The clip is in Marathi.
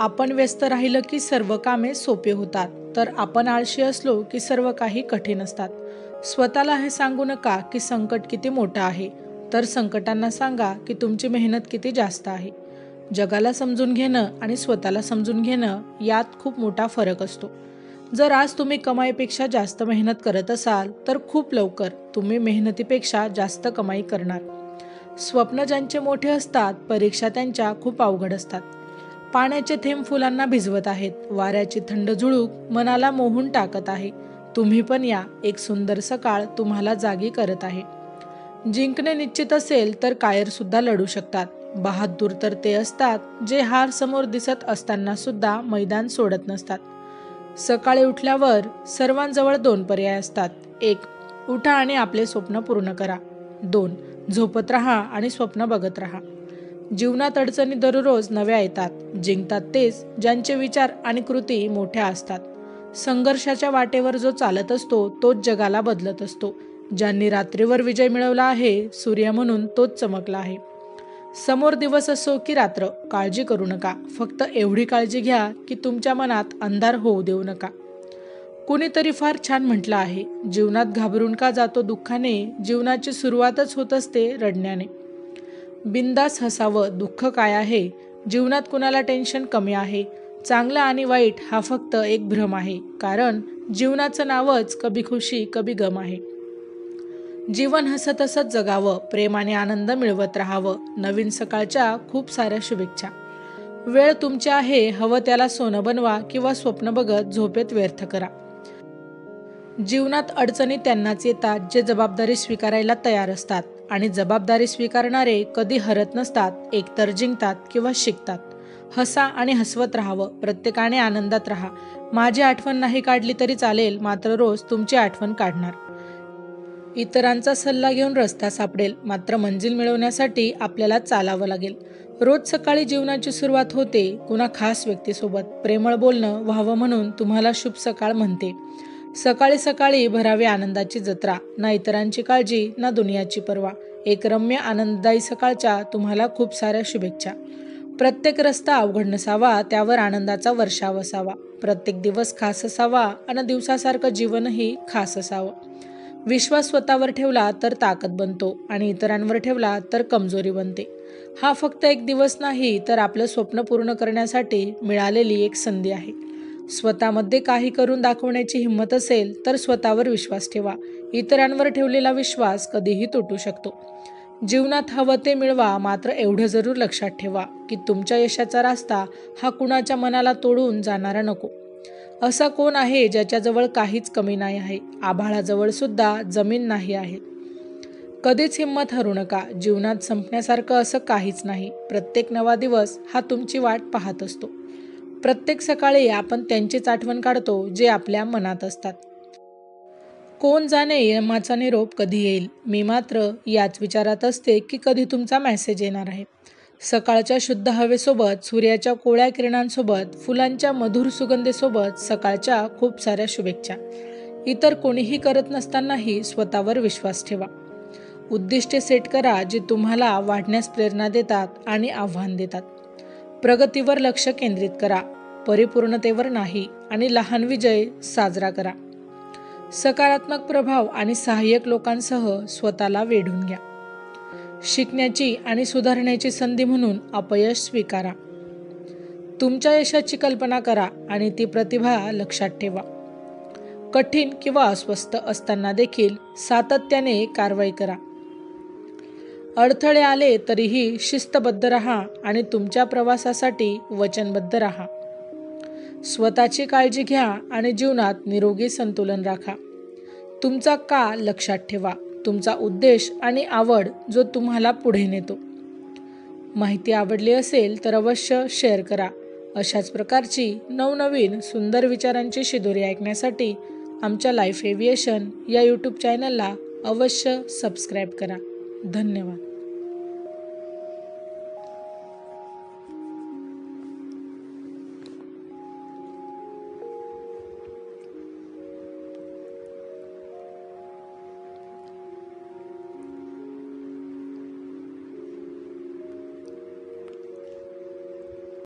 आपण व्यस्त राहिलं की सर्व कामे सोपे होतात, तर आपण आळशी असलो की सर्व काही कठीण असतात. स्वतःला हे सांगू नका की संकट किती मोठं आहे, तर संकटांना सांगा की तुमची मेहनत किती जास्त आहे. जगाला समजून घेणं आणि स्वतःला समजून घेणं यात खूप मोठा फरक असतो. जर आज तुम्ही कमाईपेक्षा जास्त मेहनत करत असाल, तर खूप लवकर तुम्ही मेहनतीपेक्षा जास्त कमाई करणार. स्वप्न ज्यांचे मोठे असतात, परीक्षा त्यांच्या खूप अवघड असतात. पाण्याचे थेंब फुलांना भिजवत आहेत, वाऱ्याची थंड झुळूक मनाला मोहून टाकत आहे. तुम्ही पण या, एक सुंदर सकाळ तुम्हाला जागी करत आहे. जिंकणे निश्चित असेल तर कायर सुद्धा लढू शकतात. बहादूर तर ते असतात जे हार समोर दिसत असताना सुद्धा मैदान सोडत नसतात. सकाळी उठल्यावर सर्वांजवळ 2 पर्याय असतात. 1. उठा आणि आपले स्वप्न पूर्ण करा. 2. झोपत राहा आणि स्वप्न बघत राहा. जीवनात अडचणी दररोज नव्या येतात. जिंकतात तेच ज्यांचे विचार आणि कृती मोठ्या असतात. संघर्षाच्या वाटेवर जो चालत असतो तोच जगाला बदलत असतो. ज्यांनी रात्रीवर विजय मिळवला आहे, सूर्य म्हणून तोच चमकला आहे. समोर दिवस असो की रात्र, काळजी करू नका. फक्त एवढी काळजी घ्या की तुमच्या मनात अंधार होऊ देऊ नका. कुणीतरी फार छान म्हटलं आहे, जीवनात घाबरून का जातो दुःखाने, जीवनाची सुरुवातच होत असते रडण्याने. बिंदास हसावं, दुःख काय आहे, जीवनात कुणाला टेन्शन कमी आहे. चांगलं आणि वाईट हा फक्त एक भ्रम आहे, कारण जीवनाचं नावच कभी खुशी कभी गम आहे. जीवन हसत हसत जगावं, प्रेम आणि आनंद मिळवत राहावं. नवीन सकाळच्या खूप साऱ्या शुभेच्छा. वेळ तुमची आहे, हवं त्याला सोनं बनवा किंवा स्वप्न बघत झोपेत व्यर्थ करा. जीवनात अडचणी त्यांनाच येतात जे जबाबदारी स्वीकारायला तयार असतात, आणि जबाबदारी स्वीकारणारे कधी हरत नसतात, एकतर जिंकतात किंवा शिकतात. हसा आणि हसवत राहावं, प्रत्येकाने आनंदात राहा. माझी आठवण नाही काढली तरी चालेल, मात्र रोज तुमची आठवण काढणार. इतरांचा सल्ला घेऊन रस्ता सापडेल, मात्र मंजिल मिळवण्यासाठी आपल्याला चालावं लागेल. रोज सकाळी जीवनाची सुरुवात होते कुणा खास व्यक्तीसोबत. प्रेमळ बोलणं व्हावं म्हणून तुम्हाला शुभ सकाळ म्हणते. सकाळी सकाळी भरावी आनंदाची जत्रा, ना इतरांची काळजी ना दुनियाची पर्वा. एक रम्य आनंददायी सकाळच्या तुम्हाला खूप साऱ्या शुभेच्छा. प्रत्येक रस्ता अवघड नसावा, त्यावर आनंदाचा वर्षाव असावा. प्रत्येक दिवस खास असावा आणि दिवसासारखं जीवनही खास असावं. विश्वास स्वतःवर ठेवला तर ताकद बनतो आणि इतरांवर ठेवला तर कमजोरी बनते. हा फक्त एक दिवस नाही, तर आपलं स्वप्न पूर्ण करण्यासाठी मिळालेली एक संधी आहे. स्वतःमध्ये काही करून दाखवण्याची हिंमत असेल तर स्वतःवर विश्वास ठेवा. इतरांवर ठेवलेला विश्वास कधीही तुटू शकतो. जीवनात हवं ते मिळवा, मात्र एवढं जरूर लक्षात ठेवा की तुमच्या यशाचा रस्ता हा कुणाच्या मनाला तोडून जाणारा नको. असा कोण आहे ज्याच्याजवळ काहीच कमी नाही आहे? आभाळाजवळ सुद्धा जमीन नाही आहे. कधीच हिंमत हरू नका. जीवनात संपण्यासारखं असं काहीच नाही. प्रत्येक नवा दिवस हा तुमची वाट पाहत असतो. प्रत्येक सकाळी आपण त्यांचीच आठवण काढतो जे आपल्या मनात असतात. कोण जाणे यमाचा निरोप कधी येईल. मी मात्र याच विचारात असते की कधी तुमचा मेसेज येणार आहे. सकाळच्या शुद्ध हवेसोबत, सूर्याच्या कोवळ्या किरणांसोबत, फुलांच्या मधुर सुगंधेसोबत सकाळच्या खूप साऱ्या शुभेच्छा. इतर कोणीही करत नसतानाही स्वतःवर विश्वास ठेवा. उद्दिष्टे सेट करा जी तुम्हाला वाढण्यास प्रेरणा देतात आणि आव्हान देतात. प्रगतीवर लक्ष केंद्रित करा, परिपूर्णतेवर नाही, आणि लहान विजय साजरा करा. सकारात्मक प्रभाव आणि सहाय्यक लोकांसह स्वतःला वेढून घ्या. शिकण्याची आणि सुधारण्याची संधी म्हणून अपयश स्वीकारा. तुमच्या यशाची कल्पना करा आणि ती प्रतिभा लक्षात ठेवा. कठीण किंवा अस्वस्थ असताना देखील सातत्याने कारवाई करा. अडथळे आले तरीही शिस्तबद्ध राहा आणि तुमच्या प्रवासासाठी वचनबद्ध राहा. स्वतःची काळजी घ्या आणि जीवनात निरोगी संतुलन राखा. तुमचा का लक्षात ठेवा, तुमचा उद्देश आणि आवड जो तुम्हाला पुढे नेतो. माहिती आवडली असेल तर अवश्य शेअर करा. अशाच प्रकारची नवनवीन सुंदर विचारांची शिदोरी ऐकण्यासाठी आमच्या लाईफ एव्हिएशन या यूट्यूब चॅनलला अवश्य सबस्क्राईब करा. धन्यवाद.